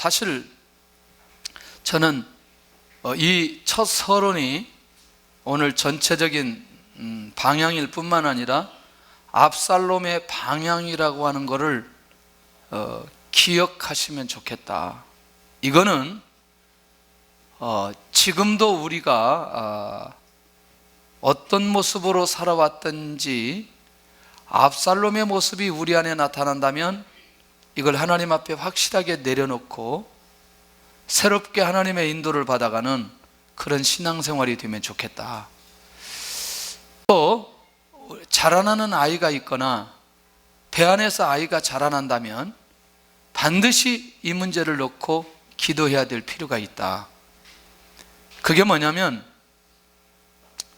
사실 저는 이 첫 서론이 오늘 전체적인 방향일 뿐만 아니라 압살롬의 방향이라고 하는 것을 기억하시면 좋겠다. 이거는 지금도 우리가 어떤 모습으로 살아왔든지 압살롬의 모습이 우리 안에 나타난다면 이걸 하나님 앞에 확실하게 내려놓고 새롭게 하나님의 인도를 받아가는 그런 신앙생활이 되면 좋겠다. 또 자라나는 아이가 있거나 배 안에서 아이가 자라난다면 반드시 이 문제를 놓고 기도해야 될 필요가 있다. 그게 뭐냐면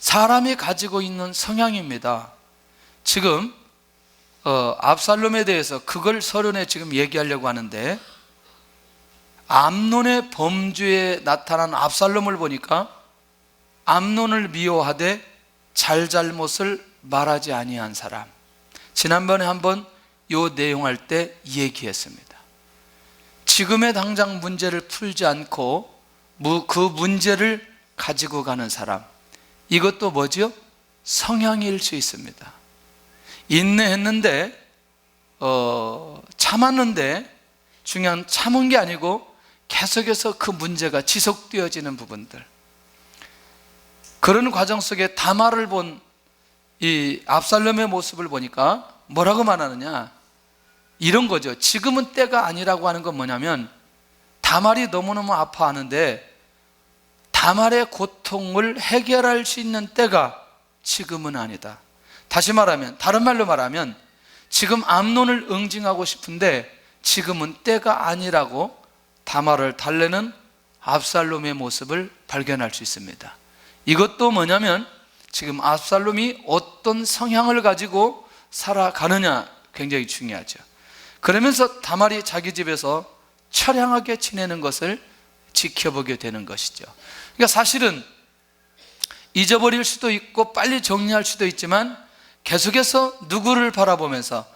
사람이 가지고 있는 성향입니다. 지금 압살롬에 대해서 그걸 서론에 지금 얘기하려고 하는데, 암논의 범죄에 나타난 압살롬을 보니까 암논을 미워하되 잘잘못을 말하지 아니한 사람, 지난번에 한번 요 내용할 때 얘기했습니다. 지금의 당장 문제를 풀지 않고 그 문제를 가지고 가는 사람, 이것도 뭐죠? 성향일 수 있습니다. 인내했는데 참았는데 중요한 참은 게 아니고 계속해서 그 문제가 지속되어지는 부분들, 그런 과정 속에 다말을 본 이 압살롬의 모습을 보니까 뭐라고 말하느냐, 이런 거죠. 지금은 때가 아니라고 하는 건 뭐냐면 다말이 너무너무 아파하는데 다말의 고통을 해결할 수 있는 때가 지금은 아니다. 다시 말하면, 다른 말로 말하면 지금 암논을 응징하고 싶은데 지금은 때가 아니라고 다말을 달래는 압살롬의 모습을 발견할 수 있습니다. 이것도 뭐냐면 지금 압살롬이 어떤 성향을 가지고 살아가느냐 굉장히 중요하죠. 그러면서 다말이 자기 집에서 처량하게 지내는 것을 지켜보게 되는 것이죠. 그러니까 사실은 잊어버릴 수도 있고 빨리 정리할 수도 있지만 계속해서 누구를 바라보면서,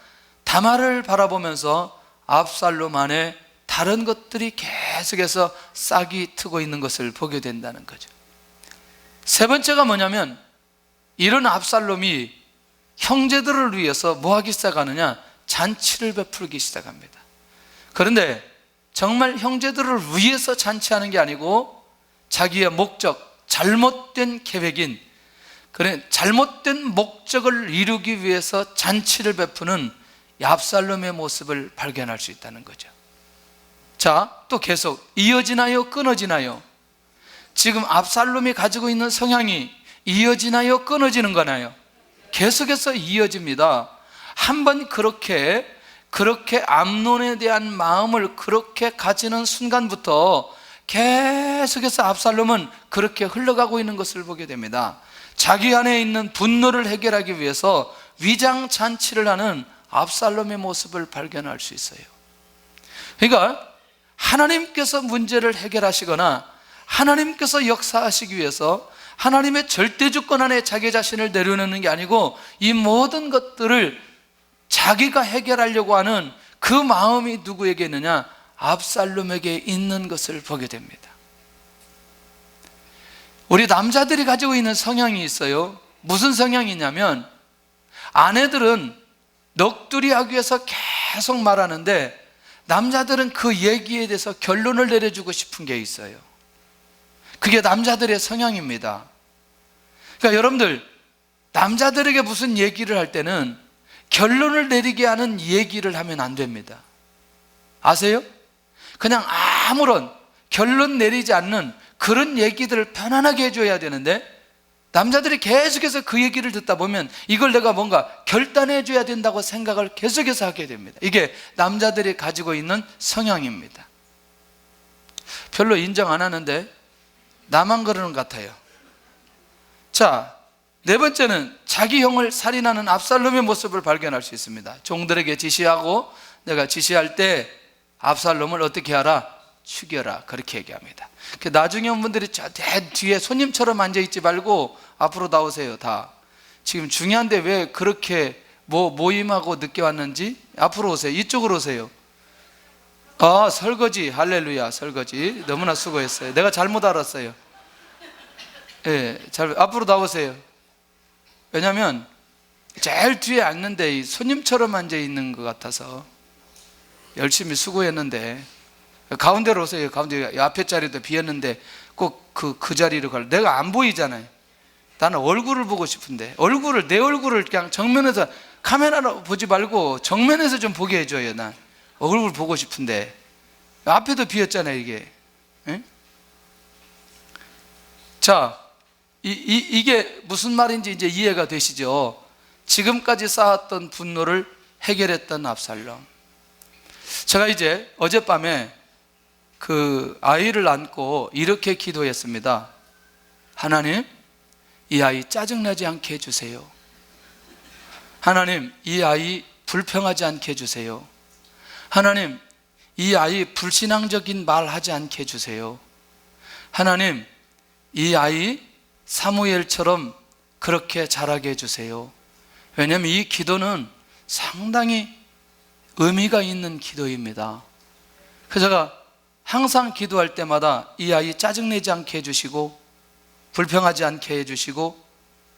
다말을 바라보면서 압살롬 안에 다른 것들이 계속해서 싹이 트고 있는 것을 보게 된다는 거죠. 세 번째가 뭐냐면, 이런 압살롬이 형제들을 위해서 뭐 하기 시작하느냐, 잔치를 베풀기 시작합니다. 그런데 정말 형제들을 위해서 잔치하는 게 아니고 자기의 목적, 잘못된 계획인, 그래 잘못된 목적을 이루기 위해서 잔치를 베푸는 압살롬의 모습을 발견할 수 있다는 거죠. 자, 또 계속 이어지나요, 끊어지나요? 지금 압살롬이 가지고 있는 성향이 이어지나요, 끊어지는 거나요? 계속해서 이어집니다. 한번 그렇게 암논에 대한 마음을 그렇게 가지는 순간부터 계속해서 압살롬은 그렇게 흘러가고 있는 것을 보게 됩니다. 자기 안에 있는 분노를 해결하기 위해서 위장잔치를 하는 압살롬의 모습을 발견할 수 있어요. 그러니까 하나님께서 문제를 해결하시거나 하나님께서 역사하시기 위해서 하나님의 절대주권 안에 자기 자신을 내려놓는 게 아니고 이 모든 것들을 자기가 해결하려고 하는 그 마음이 누구에게 있느냐? 압살롬에게 있는 것을 보게 됩니다. 우리 남자들이 가지고 있는 성향이 있어요. 무슨 성향이냐면, 아내들은 넋두리하기 위해서 계속 말하는데 남자들은 그 얘기에 대해서 결론을 내려주고 싶은 게 있어요. 그게 남자들의 성향입니다. 그러니까 여러분들, 남자들에게 무슨 얘기를 할 때는 결론을 내리게 하는 얘기를 하면 안 됩니다. 아세요? 그냥 아무런 결론 내리지 않는 그런 얘기들을 편안하게 해줘야 되는데, 남자들이 계속해서 그 얘기를 듣다 보면 이걸 내가 뭔가 결단해 줘야 된다고 생각을 계속해서 하게 됩니다. 이게 남자들이 가지고 있는 성향입니다. 별로 인정 안 하는데 나만 그러는 것 같아요. 자, 네 번째는 자기 형을 살인하는 압살롬의 모습을 발견할 수 있습니다. 종들에게 지시하고, 내가 지시할 때 압살롬을 어떻게 하라? 죽여라. 그렇게 얘기합니다. 나중에 온 분들이 저 뒤에 손님처럼 앉아있지 말고 앞으로 나오세요. 다 지금 중요한데 왜 그렇게 모임하고 늦게 왔는지 앞으로 오세요. 이쪽으로 오세요. 설거지. 할렐루야. 설거지. 너무나 수고했어요. 내가 잘못 알았어요. 예, 앞으로 나오세요. 왜냐하면 제일 뒤에 앉는데 이 손님처럼 앉아 있는 것 같아서 열심히 수고했는데, 가운데로 오세요. 가운데. 앞에 자리도 비었는데 꼭 그 자리로 갈. 내가 안 보이잖아요. 나는 얼굴을 보고 싶은데, 내 얼굴을 그냥 정면에서, 카메라로 보지 말고 정면에서 좀 보게 해줘요. 난 얼굴 보고 싶은데. 앞에도 비었잖아요, 이게. 에? 자, 이게 무슨 말인지 이제 이해가 되시죠? 지금까지 쌓았던 분노를 해결했던 압살롬. 제가 이제 어젯밤에 그 아이를 안고 이렇게 기도했습니다. 하나님, 이 아이 짜증나지 않게 해주세요. 하나님, 이 아이 불평하지 않게 해주세요. 하나님, 이 아이 불신앙적인 말 하지 않게 해주세요. 하나님, 이 아이 사무엘처럼 그렇게 자라게 해주세요. 왜냐하면 이 기도는 상당히 의미가 있는 기도입니다. 그래서 제가 항상 기도할 때마다 이 아이 짜증내지 않게 해주시고, 불평하지 않게 해주시고,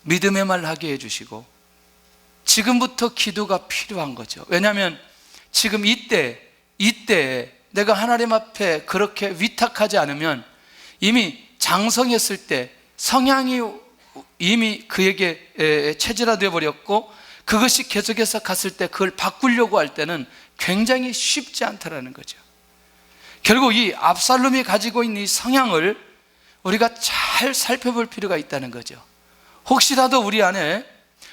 믿음의 말 하게 해주시고, 지금부터 기도가 필요한 거죠. 왜냐하면 지금 이때 내가 하나님 앞에 그렇게 위탁하지 않으면 이미 장성했을 때 성향이 이미 그에게 체질화되어 버렸고, 그것이 계속해서 갔을 때 그걸 바꾸려고 할 때는 굉장히 쉽지 않다라는 거죠. 결국 이 압살롬이 가지고 있는 이 성향을 우리가 잘 살펴볼 필요가 있다는 거죠. 혹시라도 우리 안에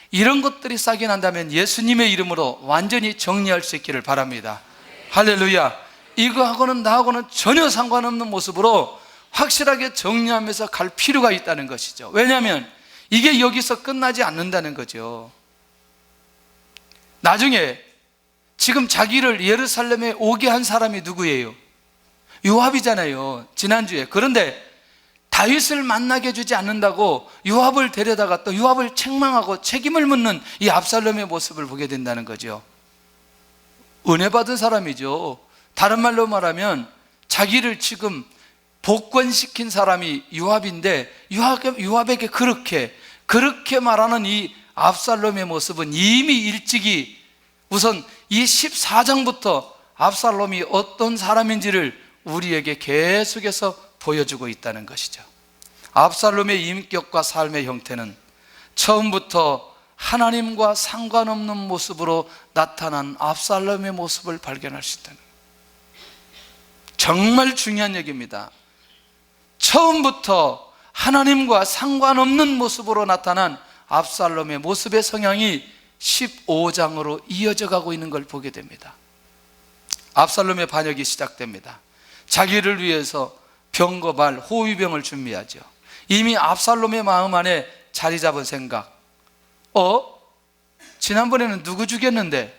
이런 것들이 싹이 난다면 예수님의 이름으로 완전히 정리할 수 있기를 바랍니다. 할렐루야. 이거하고는 나하고는 전혀 상관없는 모습으로 확실하게 정리하면서 갈 필요가 있다는 것이죠. 왜냐하면 이게 여기서 끝나지 않는다는 거죠. 나중에 지금 자기를 예루살렘에 오게 한 사람이 누구예요? 요압이잖아요, 지난주에. 그런데 다윗을 만나게 해주지 않는다고 요압을 데려다가 또 요압을 책망하고 책임을 묻는 이 압살롬의 모습을 보게 된다는 거죠. 은혜 받은 사람이죠. 다른 말로 말하면 자기를 지금 복권시킨 사람이 요압인데, 요압에게 그렇게 말하는 이 압살롬의 모습은 이미 일찍이, 우선 이 14장부터 압살롬이 어떤 사람인지를 우리에게 계속해서 보여주고 있다는 것이죠. 압살롬의 인격과 삶의 형태는 처음부터 하나님과 상관없는 모습으로 나타난 압살롬의 모습을 발견할 수 있다는 거예요. 정말 중요한 얘기입니다. 처음부터 하나님과 상관없는 모습으로 나타난 압살롬의 모습의 성향이 15장으로 이어져 가고 있는 걸 보게 됩니다. 압살롬의 반역이 시작됩니다. 자기를 위해서 병거발 호위병을 준비하죠. 이미 압살롬의 마음 안에 자리 잡은 생각, 지난번에는 누구 죽였는데?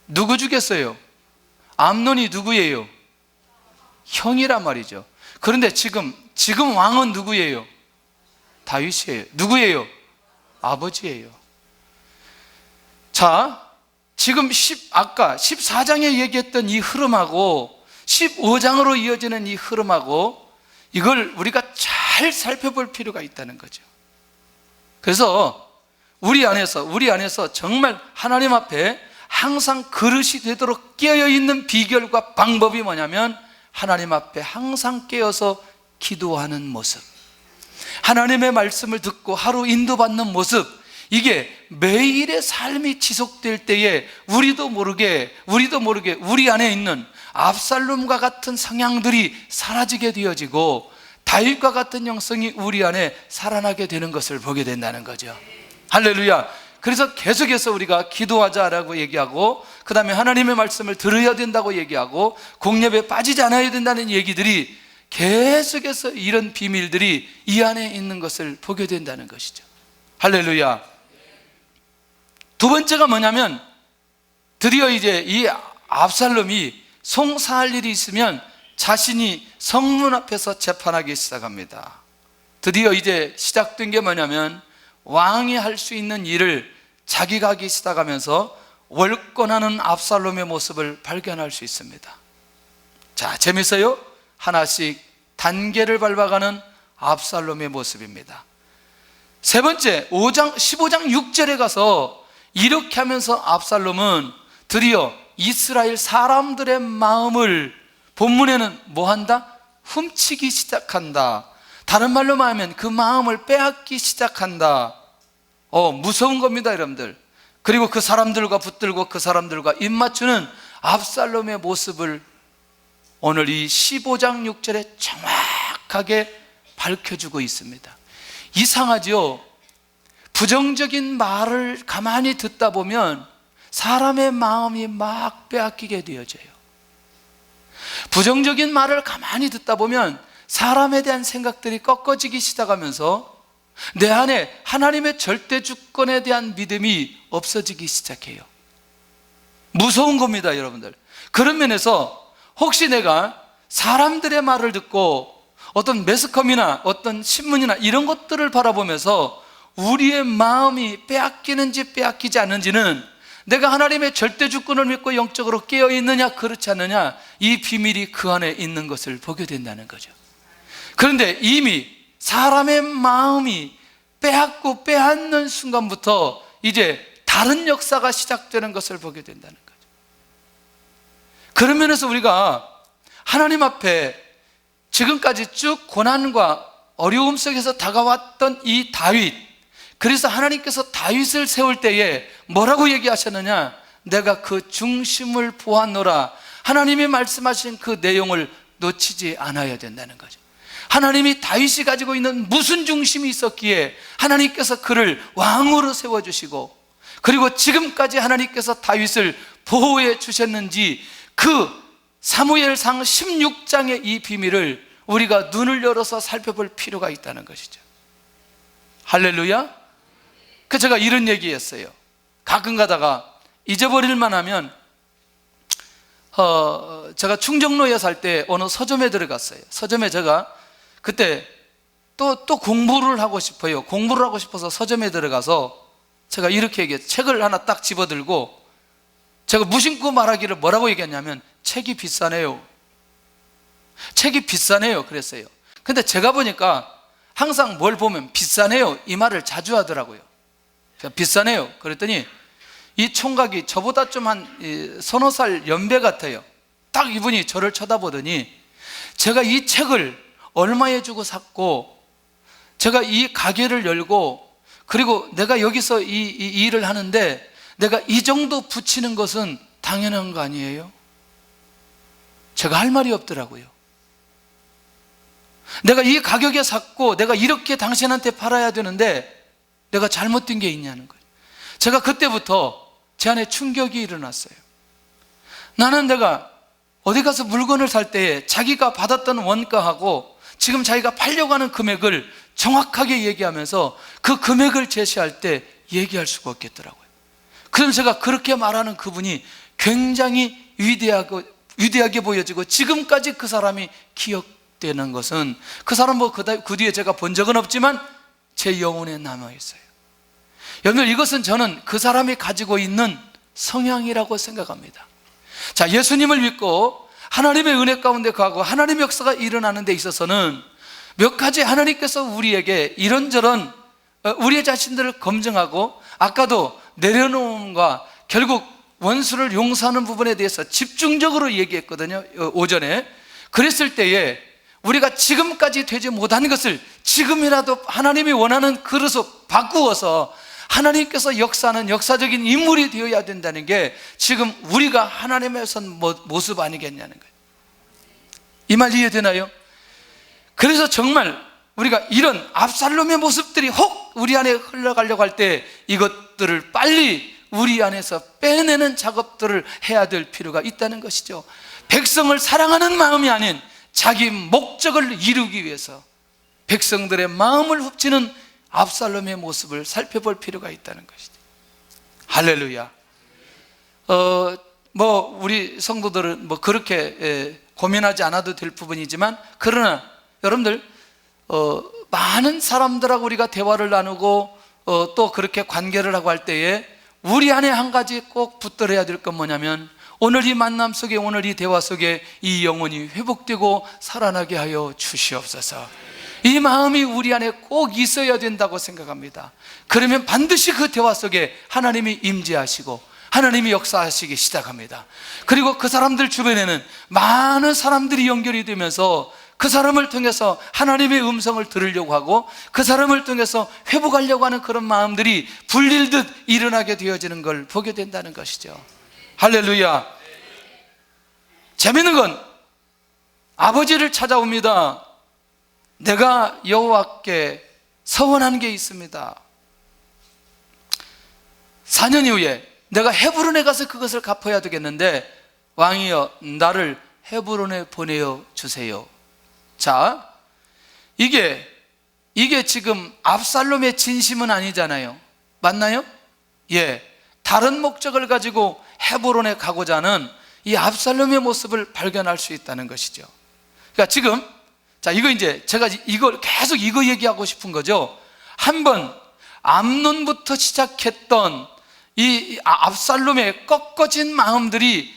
누구 죽였어요? 암논이 누구예요? 형이란 말이죠. 그런데 지금 왕은 누구예요? 다윗이에요. 누구예요? 아버지예요. 자, 지금 아까 14장에 얘기했던 이 흐름하고 15장으로 이어지는 이 흐름하고, 이걸 우리가 잘 살펴볼 필요가 있다는 거죠. 그래서 우리 안에서 정말 하나님 앞에 항상 그릇이 되도록 깨어있는 비결과 방법이 뭐냐면, 하나님 앞에 항상 깨어서 기도하는 모습, 하나님의 말씀을 듣고 하루 인도받는 모습, 이게 매일의 삶이 지속될 때에 우리도 모르게 우리 안에 있는 압살롬과 같은 성향들이 사라지게 되어지고 다윗과 같은 영성이 우리 안에 살아나게 되는 것을 보게 된다는 거죠. 할렐루야. 그래서 계속해서 우리가 기도하자라고 얘기하고, 그 다음에 하나님의 말씀을 들어야 된다고 얘기하고, 공예배에 빠지지 않아야 된다는 얘기들이 계속해서 이런 비밀들이 이 안에 있는 것을 보게 된다는 것이죠. 할렐루야. 두 번째가 뭐냐면, 드디어 이제 이 압살롬이 송사할 일이 있으면 자신이 성문 앞에서 재판하기 시작합니다. 드디어 이제 시작된 게 뭐냐면, 왕이 할 수 있는 일을 자기가 하기 시작하면서 월권하는 압살롬의 모습을 발견할 수 있습니다. 자, 재밌어요? 하나씩 단계를 밟아가는 압살롬의 모습입니다. 세 번째, 15장 6절에 가서 이렇게 하면서 압살롬은 드디어 이스라엘 사람들의 마음을 본문에는 뭐 한다? 훔치기 시작한다. 다른 말로 말하면 그 마음을 빼앗기 시작한다. 무서운 겁니다, 여러분들. 그리고 그 사람들과 붙들고 그 사람들과 입맞추는 압살롬의 모습을 오늘 이 15장 6절에 정확하게 밝혀주고 있습니다. 이상하죠? 부정적인 말을 가만히 듣다 보면 사람의 마음이 막 빼앗기게 되어져요. 부정적인 말을 가만히 듣다 보면 사람에 대한 생각들이 꺾어지기 시작하면서 내 안에 하나님의 절대 주권에 대한 믿음이 없어지기 시작해요. 무서운 겁니다, 여러분들. 그런 면에서 혹시 내가 사람들의 말을 듣고 어떤 매스컴이나 어떤 신문이나 이런 것들을 바라보면서 우리의 마음이 빼앗기는지 빼앗기지 않는지는 내가 하나님의 절대 주권을 믿고 영적으로 깨어 있느냐 그렇지 않느냐, 이 비밀이 그 안에 있는 것을 보게 된다는 거죠. 그런데 이미 사람의 마음이 빼앗고 빼앗는 순간부터 이제 다른 역사가 시작되는 것을 보게 된다는 거죠. 그런 면에서 우리가 하나님 앞에 지금까지 쭉 고난과 어려움 속에서 다가왔던 이 다윗, 그래서 하나님께서 다윗을 세울 때에 뭐라고 얘기하셨느냐? 내가 그 중심을 보았노라. 하나님이 말씀하신 그 내용을 놓치지 않아야 된다는 거죠. 하나님이 다윗이 가지고 있는 무슨 중심이 있었기에 하나님께서 그를 왕으로 세워주시고, 그리고 지금까지 하나님께서 다윗을 보호해 주셨는지, 그 사무엘상 16장의 이 비밀을 우리가 눈을 열어서 살펴볼 필요가 있다는 것이죠. 할렐루야. 그 제가 이런 얘기했어요. 가끔 가다가 잊어버릴 만하면 제가 충정로에 살 때 어느 서점에 들어갔어요. 서점에 제가 그때 또 공부를 하고 싶어요. 공부를 하고 싶어서 서점에 들어가서 제가 이렇게 얘기했어요. 책을 하나 딱 집어들고 제가 무심코 말하기를 뭐라고 얘기했냐면, 책이 비싸네요. 책이 비싸네요 그랬어요. 근데 제가 보니까 항상 뭘 보면 비싸네요 이 말을 자주 하더라고요. 비싸네요 그랬더니 이 총각이 저보다 좀 한 서너 살 연배 같아요. 딱 이분이 저를 쳐다보더니 제가 이 책을 얼마에 주고 샀고, 제가 이 가게를 열고, 그리고 내가 여기서 이 일을 하는데 내가 이 정도 붙이는 것은 당연한 거 아니에요? 제가 할 말이 없더라고요. 내가 이 가격에 샀고 내가 이렇게 당신한테 팔아야 되는데 내가 잘못된 게 있냐는 거예요. 제가 그때부터 제 안에 충격이 일어났어요. 나는 내가 어디 가서 물건을 살 때에 자기가 받았던 원가하고 지금 자기가 팔려고 하는 금액을 정확하게 얘기하면서 그 금액을 제시할 때 얘기할 수가 없겠더라고요. 그럼 제가 그렇게 말하는 그분이 굉장히 위대하게 보여지고 지금까지 그 사람이 기억되는 것은, 그 사람 그 뒤에 제가 본 적은 없지만 제 영혼에 남아있어요. 여러분, 이것은 저는 그 사람이 가지고 있는 성향이라고 생각합니다. 자, 예수님을 믿고 하나님의 은혜 가운데 가고 하나님의 역사가 일어나는 데 있어서는 몇 가지 하나님께서 우리에게 이런저런 우리의 자신들을 검증하고, 아까도 내려놓음과 결국 원수를 용서하는 부분에 대해서 집중적으로 얘기했거든요, 오전에. 그랬을 때에 우리가 지금까지 되지 못한 것을 지금이라도 하나님이 원하는 그릇으로 바꾸어서 하나님께서 역사하는 역사적인 인물이 되어야 된다는 게 지금 우리가 하나님의 모습 아니겠냐는 거예요. 이 말 이해되나요? 그래서 정말 우리가 이런 압살롬의 모습들이 혹 우리 안에 흘러가려고 할 때 이것들을 빨리 우리 안에서 빼내는 작업들을 해야 될 필요가 있다는 것이죠. 백성을 사랑하는 마음이 아닌 자기 목적을 이루기 위해서 백성들의 마음을 훔치는 압살롬의 모습을 살펴볼 필요가 있다는 것이죠. 할렐루야. 우리 성도들은 그렇게 고민하지 않아도 될 부분이지만, 그러나 여러분들 많은 사람들하고 우리가 대화를 나누고 또 그렇게 관계를 하고 할 때에 우리 안에 한 가지 꼭 붙들어야 될 건 뭐냐면, 오늘 이 만남 속에, 오늘 이 대화 속에 이 영혼이 회복되고 살아나게 하여 주시옵소서. 이 마음이 우리 안에 꼭 있어야 된다고 생각합니다. 그러면 반드시 그 대화 속에 하나님이 임재하시고 하나님이 역사하시기 시작합니다. 그리고 그 사람들 주변에는 많은 사람들이 연결이 되면서 그 사람을 통해서 하나님의 음성을 들으려고 하고 그 사람을 통해서 회복하려고 하는 그런 마음들이 불릴듯 일어나게 되어지는 걸 보게 된다는 것이죠. 할렐루야. 재밌는 건 아버지를 찾아옵니다. 내가 여호와께 서원한 게 있습니다. 4년 이후에 내가 헤브론에 가서 그것을 갚아야 되겠는데 왕이여 나를 헤브론에 보내어 주세요. 자, 이게 지금 압살롬의 진심은 아니잖아요. 맞나요? 예, 다른 목적을 가지고 헤브론에 가고자 하는 이 압살롬의 모습을 발견할 수 있다는 것이죠. 그러니까 지금 자, 이거 이제 제가 이걸 계속 이거 얘기하고 싶은 거죠. 한번 암논부터 시작했던 이 압살롬의 꺾어진 마음들이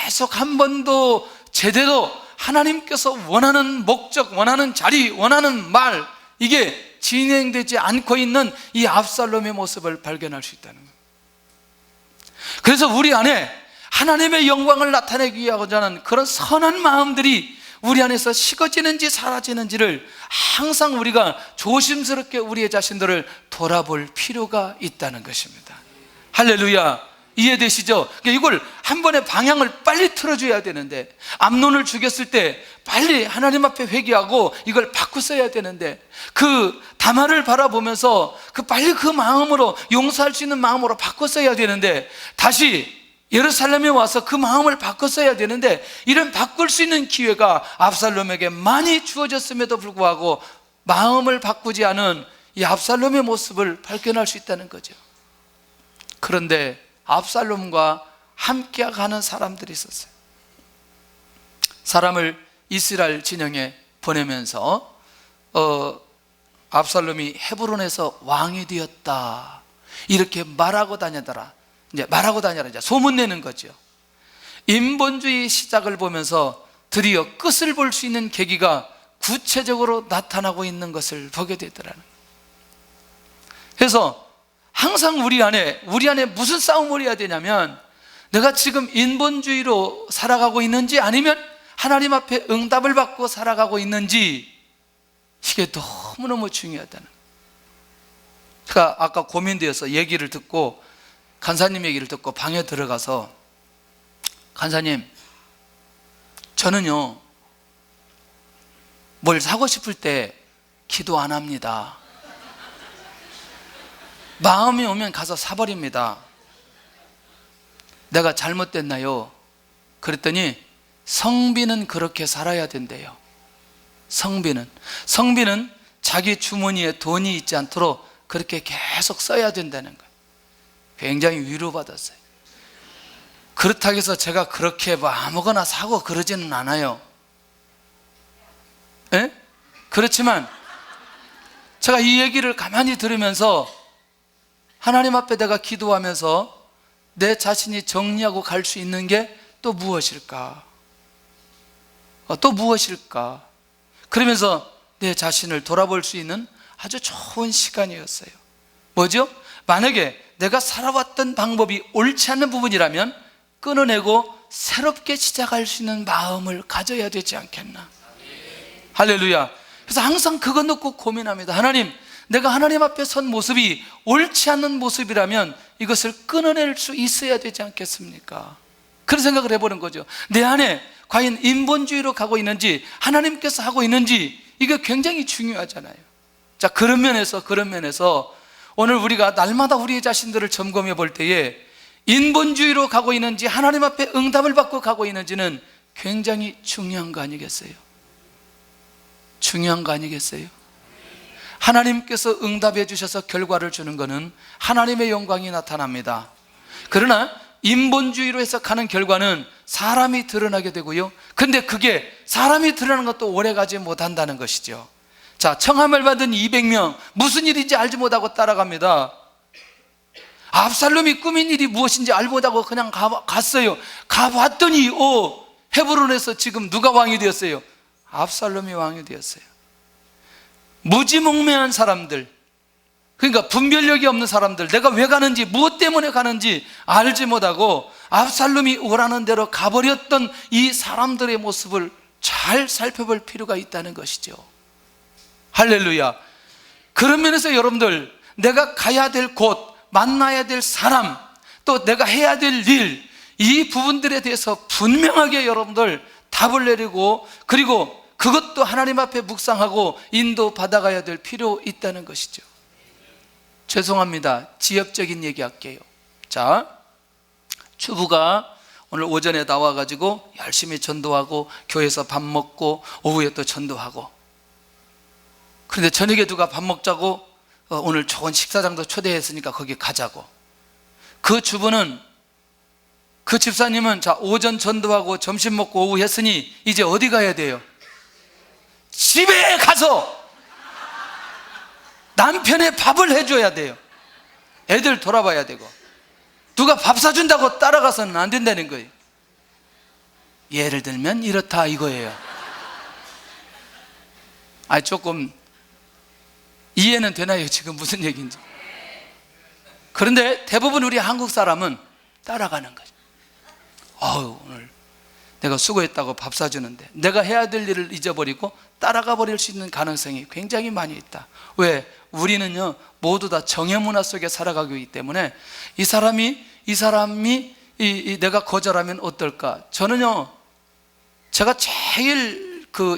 계속 한 번도 제대로 하나님께서 원하는 목적, 원하는 자리, 원하는 말, 이게 진행되지 않고 있는 이 압살롬의 모습을 발견할 수 있다는 거예요. 그래서 우리 안에 하나님의 영광을 나타내기 위하고자 하는 그런 선한 마음들이 우리 안에서 식어지는지 사라지는지를 항상 우리가 조심스럽게 우리의 자신들을 돌아볼 필요가 있다는 것입니다. 할렐루야. 이해되시죠? 그러니까 이걸 한 번에 방향을 빨리 틀어줘야 되는데, 암논을 죽였을 때 빨리 하나님 앞에 회개하고 이걸 바꾸어야 되는데, 그 다말을 바라보면서 빨리 그 마음으로 용서할 수 있는 마음으로 바꿨어야 되는데, 다시 예루살렘에 와서 그 마음을 바꿨어야 되는데, 이런 바꿀 수 있는 기회가 압살롬에게 많이 주어졌음에도 불구하고 마음을 바꾸지 않은 이 압살롬의 모습을 발견할 수 있다는 거죠. 그런데 압살롬과 함께 가는 사람들이 있었어요. 사람을 이스라엘 진영에 보내면서 압살롬이 헤브론에서 왕이 되었다 이렇게 말하고 다녀라. 이제 소문내는 거죠. 인본주의 시작을 보면서 드디어 끝을 볼 수 있는 계기가 구체적으로 나타나고 있는 것을 보게 되더라는 거예요. 그래서 항상 우리 안에 무슨 싸움을 해야 되냐면, 내가 지금 인본주의로 살아가고 있는지 아니면 하나님 앞에 응답을 받고 살아가고 있는지, 이게 너무너무 중요하다는 거예요. 제가 아까 고민되어서 얘기를 듣고, 간사님 얘기를 듣고 방에 들어가서, 간사님, 저는요 뭘 사고 싶을 때 기도 안 합니다. 마음이 오면 가서 사버립니다. 내가 잘못됐나요? 그랬더니 성비는 그렇게 살아야 된대요. 성비는 자기 주머니에 돈이 있지 않도록 그렇게 계속 써야 된다는 거예요. 굉장히 위로받았어요. 그렇다고 해서 제가 그렇게 아무거나 사고 그러지는 않아요. 예? 그렇지만 제가 이 얘기를 가만히 들으면서 하나님 앞에 내가 기도하면서 내 자신이 정리하고 갈 수 있는 게 또 무엇일까? 또 무엇일까? 그러면서 내 자신을 돌아볼 수 있는 아주 좋은 시간이었어요. 뭐죠? 만약에 내가 살아왔던 방법이 옳지 않는 부분이라면 끊어내고 새롭게 시작할 수 있는 마음을 가져야 되지 않겠나? 할렐루야. 그래서 항상 그거 놓고 고민합니다. 하나님, 내가 하나님 앞에 선 모습이 옳지 않는 모습이라면 이것을 끊어낼 수 있어야 되지 않겠습니까? 그런 생각을 해보는 거죠. 내 안에 과연 인본주의로 가고 있는지 하나님께서 하고 있는지, 이게 굉장히 중요하잖아요. 자, 그런 면에서 오늘 우리가 날마다 우리의 자신들을 점검해 볼 때에 인본주의로 가고 있는지 하나님 앞에 응답을 받고 가고 있는지는 굉장히 중요한 거 아니겠어요? 중요한 거 아니겠어요? 하나님께서 응답해 주셔서 결과를 주는 것은 하나님의 영광이 나타납니다. 그러나 인본주의로 해서 가는 결과는 사람이 드러나게 되고요, 근데 그게 사람이 드러나는 것도 오래가지 못한다는 것이죠. 자, 청함을 받은 200명 무슨 일인지 알지 못하고 따라갑니다. 압살롬이 꾸민 일이 무엇인지 알고자고 그냥 갔어요. 가봤더니 헤브론에서 지금 누가 왕이 되었어요? 압살롬이 왕이 되었어요. 무지몽매한 사람들, 그러니까 분별력이 없는 사람들, 내가 왜 가는지, 무엇 때문에 가는지 알지 못하고 압살롬이 오라는 대로 가버렸던 이 사람들의 모습을 잘 살펴볼 필요가 있다는 것이죠. 할렐루야. 그런 면에서 여러분들, 내가 가야 될 곳, 만나야 될 사람, 또 내가 해야 될 일, 이 부분들에 대해서 분명하게 여러분들 답을 내리고, 그리고 그것도 하나님 앞에 묵상하고 인도 받아가야 될 필요 있다는 것이죠. 죄송합니다. 지역적인 얘기 할게요. 자, 주부가 오늘 오전에 나와가지고 열심히 전도하고 교회에서 밥 먹고 오후에 또 전도하고, 그런데 저녁에 누가 밥 먹자고 오늘 좋은 식사장도 초대했으니까 거기 가자고. 그 주부는, 그 집사님은 자, 오전 전도하고 점심 먹고 오후 했으니 이제 어디 가야 돼요? 집에 가서 남편의 밥을 해줘야 돼요. 애들 돌아봐야 되고. 누가 밥 사준다고 따라가서는 안 된다는 거예요. 예를 들면 이렇다 이거예요. 조금 이해는 되나요? 지금 무슨 얘기인지. 그런데 대부분 우리 한국 사람은 따라가는 거죠. 오늘 내가 수고했다고 밥 사주는데 내가 해야 될 일을 잊어버리고 따라가 버릴 수 있는 가능성이 굉장히 많이 있다. 왜? 우리는요 모두 다 정예문화 속에 살아가기 때문에 이 사람이 내가 거절하면 어떨까? 저는요, 제가 제일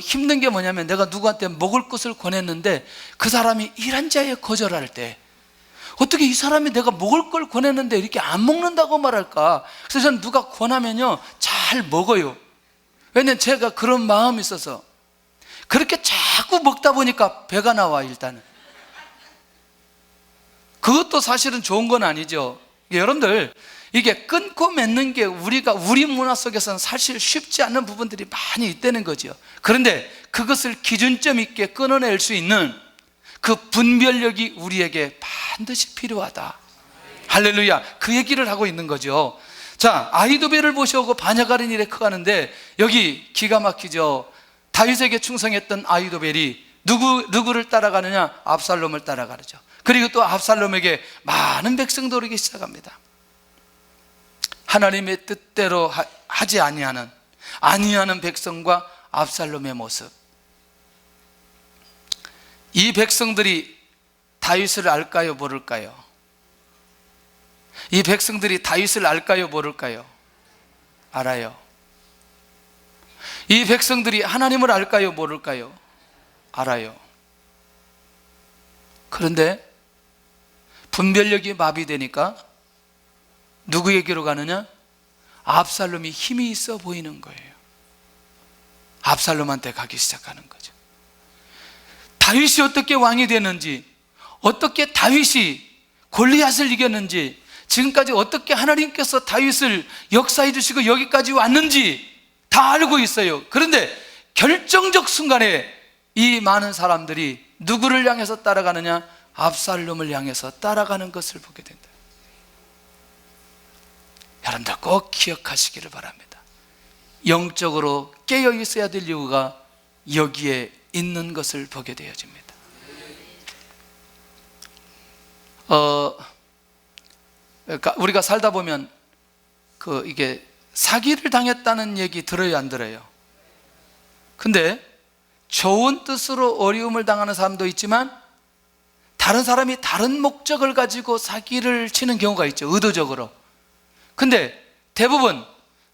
힘든 게 뭐냐면, 내가 누구한테 먹을 것을 권했는데 그 사람이 일한자에 거절할 때, 어떻게 이 사람이 내가 먹을 걸 권했는데 이렇게 안 먹는다고 말할까? 그래서 저는 누가 권하면요 잘 먹어요. 왜냐면 제가 그런 마음이 있어서. 그렇게 자꾸 먹다 보니까 배가 나와. 일단은 그것도 사실은 좋은 건 아니죠. 여러분들, 이게 끊고 맺는 게 우리 문화 속에서는 사실 쉽지 않은 부분들이 많이 있다는 거죠. 그런데 그것을 기준점 있게 끊어낼 수 있는 그 분별력이 우리에게 반드시 필요하다. 할렐루야. 그 얘기를 하고 있는 거죠. 자, 아히도벨을 모셔오고 반역하는 일에 커가는데, 여기 기가 막히죠. 다윗에게 충성했던 아히도벨이 누구를 따라가느냐? 압살롬을 따라가죠. 그리고 또 압살롬에게 많은 백성도 오르기 시작합니다. 하나님의 뜻대로 하지 아니하는 백성과 압살롬의 모습. 이 백성들이 다윗을 알까요, 모를까요? 이 백성들이 다윗을 알까요, 모를까요? 알아요. 이 백성들이 하나님을 알까요, 모를까요? 알아요. 그런데 분별력이 마비되니까 누구에게로 가느냐? 압살롬이 힘이 있어 보이는 거예요. 압살롬한테 가기 시작하는 거죠. 다윗이 어떻게 왕이 되는지, 어떻게 다윗이 골리앗을 이겼는지, 지금까지 어떻게 하나님께서 다윗을 역사해 주시고 여기까지 왔는지 다 알고 있어요. 그런데 결정적 순간에 이 많은 사람들이 누구를 향해서 따라가느냐? 압살롬을 향해서 따라가는 것을 보게 된다. 여러분들 꼭 기억하시기를 바랍니다. 영적으로 깨어 있어야 될 이유가 여기에 있는 것을 보게 되어집니다. 그러니까 우리가 살다 보면 이게 사기를 당했다는 얘기 들어요, 안 들어요? 근데 좋은 뜻으로 어려움을 당하는 사람도 있지만 다른 사람이 다른 목적을 가지고 사기를 치는 경우가 있죠, 의도적으로. 근데 대부분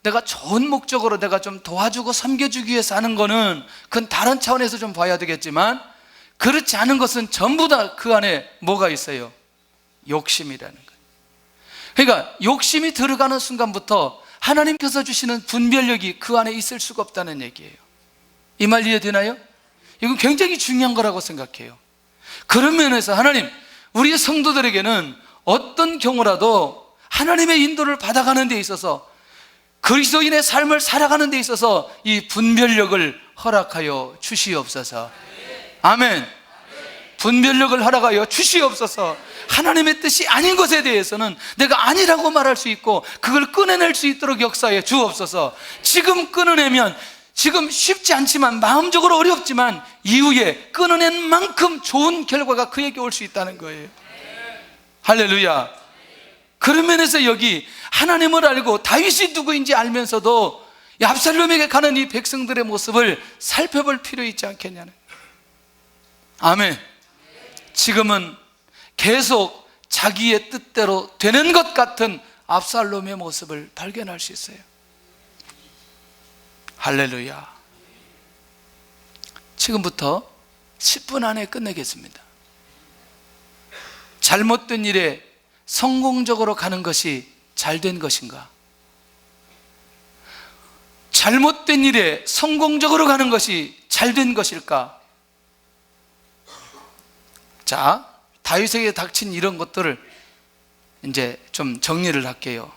내가 좋은 목적으로 내가 좀 도와주고 섬겨주기 위해서 하는 거는 그건 다른 차원에서 좀 봐야 되겠지만, 그렇지 않은 것은 전부 다 그 안에 뭐가 있어요? 욕심이라는 거예요. 그러니까 욕심이 들어가는 순간부터 하나님께서 주시는 분별력이 그 안에 있을 수가 없다는 얘기예요. 이 말 이해되나요? 이건 굉장히 중요한 거라고 생각해요. 그런 면에서 하나님, 우리 성도들에게는 어떤 경우라도 하나님의 인도를 받아가는 데 있어서, 그리스도인의 삶을 살아가는 데 있어서 이 분별력을 허락하여 주시옵소서. 아멘. 분별력을 허락하여 주시옵소서. 하나님의 뜻이 아닌 것에 대해서는 내가 아니라고 말할 수 있고 그걸 끊어낼 수 있도록 역사해 주옵소서. 지금 끊어내면 지금 쉽지 않지만, 마음적으로 어렵지만 이후에 끊어낸 만큼 좋은 결과가 그에게 올 수 있다는 거예요. 할렐루야. 그런 면에서 여기 하나님을 알고 다윗이 누구인지 알면서도 이 압살롬에게 가는 이 백성들의 모습을 살펴볼 필요 있지 않겠냐는. 아멘. 지금은 계속 자기의 뜻대로 되는 것 같은 압살롬의 모습을 발견할 수 있어요. 할렐루야. 지금부터 10분 안에 끝내겠습니다. 잘못된 일에 성공적으로 가는 것이 잘된 것인가? 잘못된 일에 성공적으로 가는 것이 잘된 것일까? 자, 다윗에게 닥친 이런 것들을 이제 좀 정리를 할게요.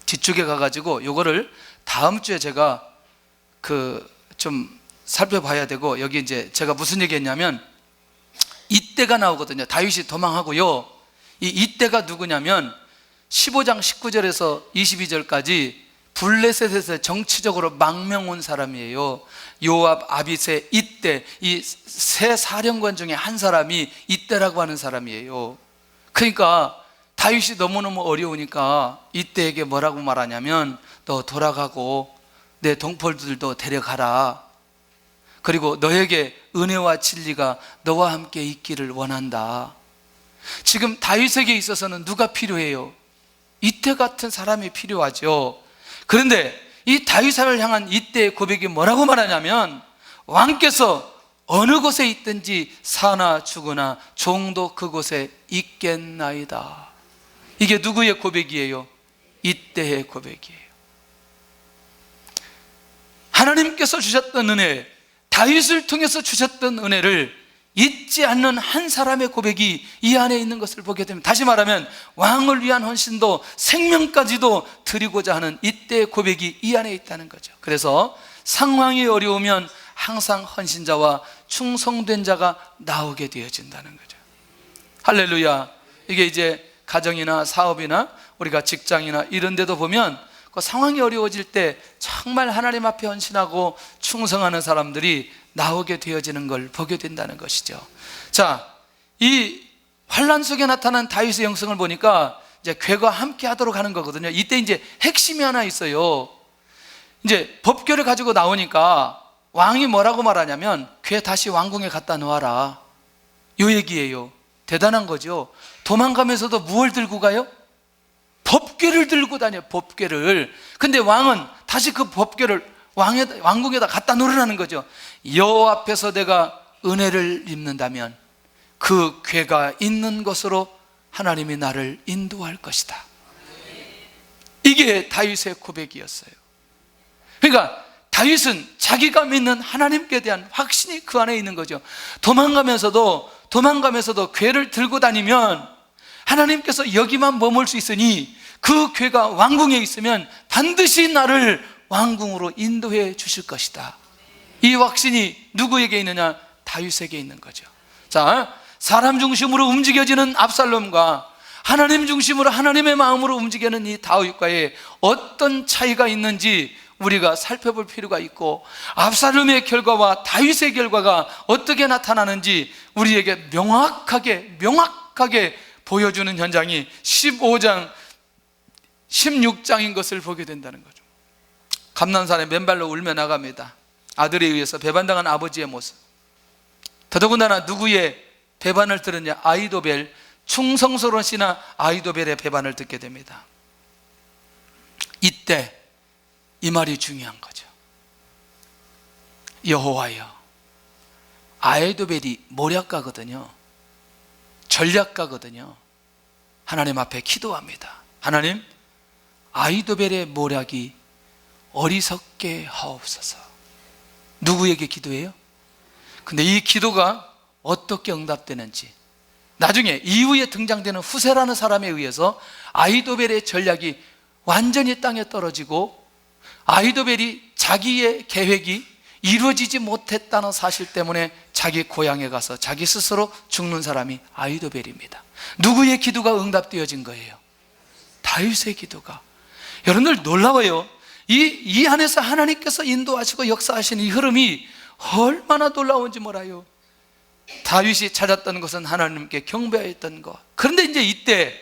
뒤쪽에 가가지고 요거를 다음 주에 제가 좀 살펴봐야 되고, 여기 이제 제가 무슨 얘기했냐면 이때가 나오거든요. 다윗이 도망하고요. 이때가 누구냐면 15장 19절에서 22절까지 블레셋에서 정치적으로 망명 온 사람이에요. 요압, 아비새, 이때, 이 세 사령관 중에 한 사람이 이때라고 하는 사람이에요. 그러니까 다윗이 너무너무 어려우니까 이때에게 뭐라고 말하냐면, 너 돌아가고 내 동포들도 데려가라. 그리고 너에게 은혜와 진리가 너와 함께 있기를 원한다. 지금 다윗에게 있어서는 누가 필요해요? 이때 같은 사람이 필요하죠. 그런데 이 다윗을 향한 이때의 고백이 뭐라고 말하냐면, 왕께서 어느 곳에 있든지 사나 죽으나 종도 그곳에 있겠나이다. 이게 누구의 고백이에요? 이때의 고백이에요. 하나님께서 주셨던 은혜, 다윗을 통해서 주셨던 은혜를 잊지 않는 한 사람의 고백이 이 안에 있는 것을 보게 됩니다. 다시 말하면 왕을 위한 헌신도 생명까지도 드리고자 하는 이때의 고백이 이 안에 있다는 거죠. 그래서 상황이 어려우면 항상 헌신자와 충성된 자가 나오게 되어진다는 거죠. 할렐루야. 이게 이제 가정이나 사업이나 우리가 직장이나 이런 데도 보면 그 상황이 어려워질 때 정말 하나님 앞에 헌신하고 충성하는 사람들이 나오게 되어지는 걸 보게 된다는 것이죠. 자, 이 환난 속에 나타난 다윗의 영성을 보니까 이제 괴가 함께 하도록 하는 거거든요. 이때 이제 핵심이 하나 있어요. 이제 법궤를 가지고 나오니까 왕이 뭐라고 말하냐면, 괴 다시 왕궁에 갖다 놓아라. 요 얘기예요. 대단한 거죠. 도망가면서도 무엇을 들고 가요? 법궤를 들고 다녀요. 법궤를. 근데 왕은 다시 그 법궤를 왕궁에다 갖다 놓으라는 거죠. 여호와 앞에서 내가 은혜를 입는다면 그 궤가 있는 곳으로 하나님이 나를 인도할 것이다. 이게 다윗의 고백이었어요. 그러니까 다윗은 자기가 믿는 하나님께 대한 확신이 그 안에 있는 거죠. 도망가면서도 궤를 들고 다니면 하나님께서 여기만 머물 수 있으니 그 궤가 왕궁에 있으면 반드시 나를 왕궁으로 인도해 주실 것이다. 이 확신이 누구에게 있느냐? 다윗에게 있는 거죠. 자, 사람 중심으로 움직여지는 압살롬과 하나님 중심으로 하나님의 마음으로 움직이는 이 다윗과의 어떤 차이가 있는지 우리가 살펴볼 필요가 있고, 압살롬의 결과와 다윗의 결과가 어떻게 나타나는지 우리에게 명확하게 보여주는 현장이 15장 16장인 것을 보게 된다는 거죠. 감난산에 맨발로 울며 나갑니다. 아들에 의해서 배반당한 아버지의 모습. 더더군다나 누구의 배반을 들었냐? 아히도벨, 충성스러운 신하 아히도벨의 배반을 듣게 됩니다. 이때 이 말이 중요한 거죠. 여호와여. 아히도벨이 모략가거든요. 전략가거든요. 하나님 앞에 기도합니다. 하나님, 아히도벨의 모략이 어리석게 하옵소서. 누구에게 기도해요? 근데 이 기도가 어떻게 응답되는지, 나중에 이후에 등장되는 후세라는 사람에 의해서 아히도벨의 전략이 완전히 땅에 떨어지고, 아히도벨이 자기의 계획이 이루어지지 못했다는 사실 때문에 자기 고향에 가서 자기 스스로 죽는 사람이 아히도벨입니다. 누구의 기도가 응답되어진 거예요? 다윗의 기도가. 여러분들 놀라워요. 이 안에서 하나님께서 인도하시고 역사하시는 이 흐름이 얼마나 놀라운지 몰라요. 다윗이 찾았던 것은 하나님께 경배했던 것. 그런데 이제 이때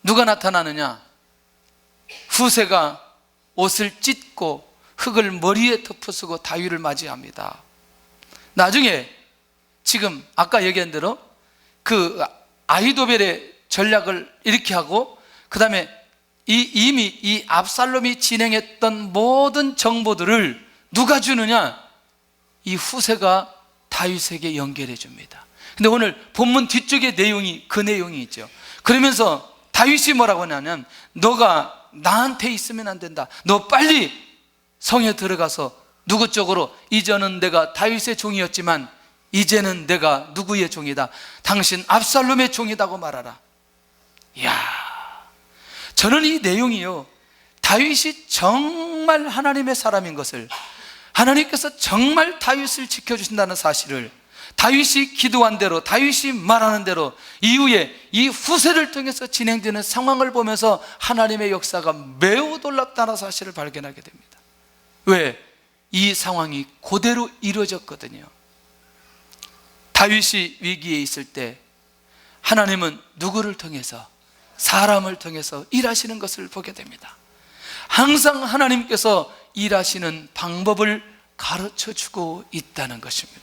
누가 나타나느냐? 후세가 옷을 찢고 흙을 머리에 덮어쓰고 다윗을 맞이합니다. 나중에 지금 아까 얘기한 대로 그 아히도벨의 전략을 이렇게 하고, 그 다음에 이미 이 압살롬이 진행했던 모든 정보들을 누가 주느냐? 이 후세가 다윗에게 연결해 줍니다. 근데 오늘 본문 뒤쪽의 내용이 그 내용이 있죠. 그러면서 다윗이 뭐라고 하냐면, 너가 나한테 있으면 안 된다. 너 빨리 성에 들어가서 누구 쪽으로, 이전은 내가 다윗의 종이었지만 이제는 내가 누구의 종이다. 당신 압살롬의 종이다고 말하라. 이야, 저는 이 내용이요, 다윗이 정말 하나님의 사람인 것을, 하나님께서 정말 다윗을 지켜주신다는 사실을, 다윗이 기도한 대로, 다윗이 말하는 대로 이후에 이 후세를 통해서 진행되는 상황을 보면서 하나님의 역사가 매우 놀랍다는 사실을 발견하게 됩니다. 왜? 이 상황이 그대로 이루어졌거든요. 다윗이 위기에 있을 때 하나님은 누구를 통해서? 사람을 통해서 일하시는 것을 보게 됩니다. 항상 하나님께서 일하시는 방법을 가르쳐주고 있다는 것입니다.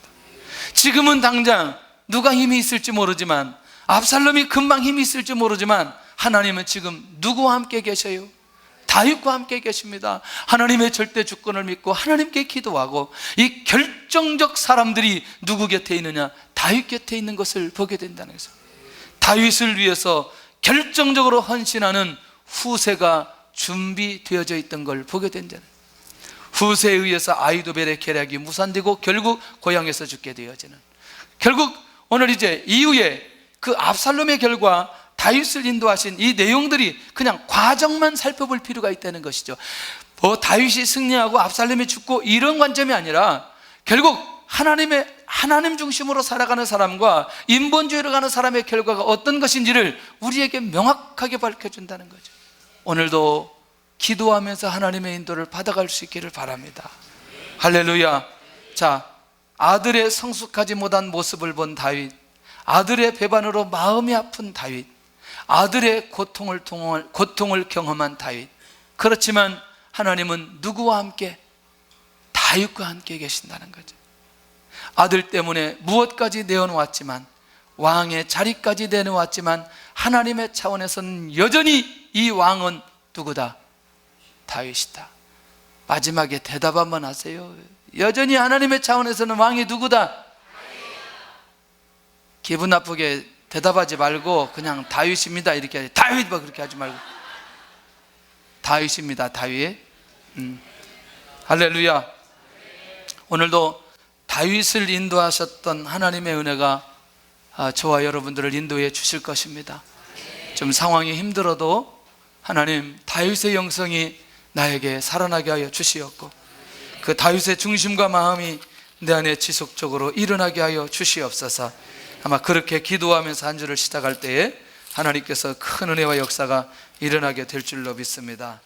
지금은 당장 누가 힘이 있을지 모르지만, 압살롬이 금방 힘이 있을지 모르지만, 하나님은 지금 누구와 함께 계셔요? 다윗과 함께 계십니다. 하나님의 절대 주권을 믿고 하나님께 기도하고, 이 결정적 사람들이 누구 곁에 있느냐? 다윗 곁에 있는 것을 보게 된다는 것입니다. 다윗을 위해서 결정적으로 헌신하는 후세가 준비되어져 있던 걸 보게 된다는 거예요. 후세에 의해서 아히도벨의 계략이 무산되고 결국 고향에서 죽게 되어지는, 결국 오늘 이제 이후에 그 압살롬의 결과 다윗을 인도하신 이 내용들이 그냥 과정만 살펴볼 필요가 있다는 것이죠. 다윗이 승리하고 압살롬이 죽고 이런 관점이 아니라, 결국 하나님 중심으로 살아가는 사람과 인본주의로 가는 사람의 결과가 어떤 것인지를 우리에게 명확하게 밝혀준다는 거죠. 오늘도 기도하면서 하나님의 인도를 받아갈 수 있기를 바랍니다. 할렐루야. 자, 아들의 성숙하지 못한 모습을 본 다윗, 아들의 배반으로 마음이 아픈 다윗, 아들의 고통을 경험한 다윗. 그렇지만 하나님은 누구와 함께? 다윗과 함께 계신다는 거죠. 아들 때문에 무엇까지 내어놓았지만, 왕의 자리까지 내놓았지만, 하나님의 차원에서는 여전히 이 왕은 누구다? 다윗이다. 마지막에 대답 한번 하세요. 여전히 하나님의 차원에서는 왕이 누구다? 기분 나쁘게 대답하지 말고 그냥 다윗입니다 이렇게 하지. 다윗 뭐 그렇게 하지 말고 다윗입니다. 다윗. 할렐루야. 오늘도 다윗을 인도하셨던 하나님의 은혜가 저와 여러분들을 인도해 주실 것입니다. 좀 상황이 힘들어도 하나님, 다윗의 영성이 나에게 살아나게 하여 주시옵고, 그 다윗의 중심과 마음이 내 안에 지속적으로 일어나게 하여 주시옵소서. 아마 그렇게 기도하면서 한 주를 시작할 때에 하나님께서 큰 은혜와 역사가 일어나게 될 줄로 믿습니다.